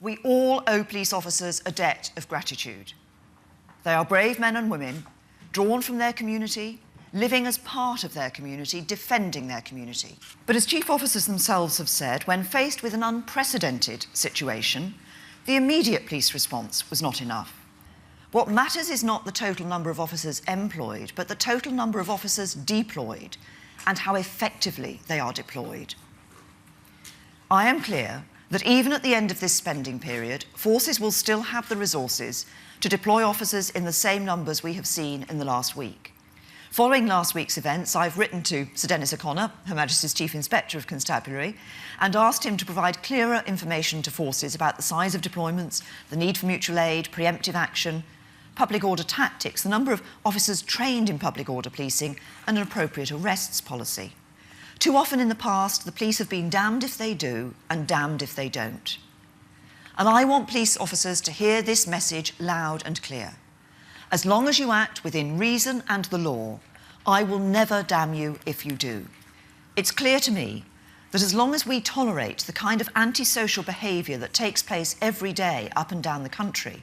We all owe police officers a debt of gratitude. They are brave men and women, drawn from their community, living as part of their community, defending their community. But as chief officers themselves have said, when faced with an unprecedented situation, the immediate police response was not enough. What matters is not the total number of officers employed, but the total number of officers deployed and how effectively they are deployed. I am clear that even at the end of this spending period, forces will still have the resources to deploy officers in the same numbers we have seen in the last week. Following last week's events, I've written to Sir Dennis O'Connor, Her Majesty's Chief Inspector of Constabulary, and asked him to provide clearer information to forces about the size of deployments, the need for mutual aid, preemptive action, public order tactics, the number of officers trained in public order policing, and an appropriate arrests policy. Too often in the past, the police have been damned if they do and damned if they don't. And I want police officers to hear this message loud and clear. As long as you act within reason and the law, I will never damn you if you do. It's clear to me that as long as we tolerate the kind of antisocial behaviour that takes place every day up and down the country,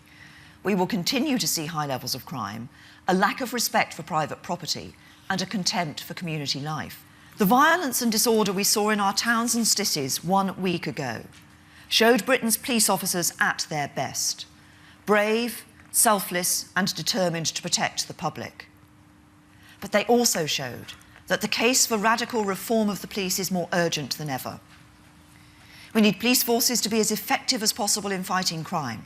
we will continue to see high levels of crime, a lack of respect for private property, and a contempt for community life. The violence and disorder we saw in our towns and cities 1 week ago showed Britain's police officers at their best, brave, selfless and determined to protect the public. But they also showed that the case for radical reform of the police is more urgent than ever. We need police forces to be as effective as possible in fighting crime,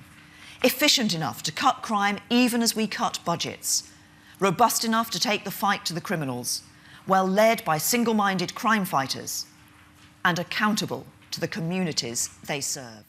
efficient enough to cut crime even as we cut budgets, robust enough to take the fight to the criminals, well led by single-minded crime fighters, and accountable to the communities they serve.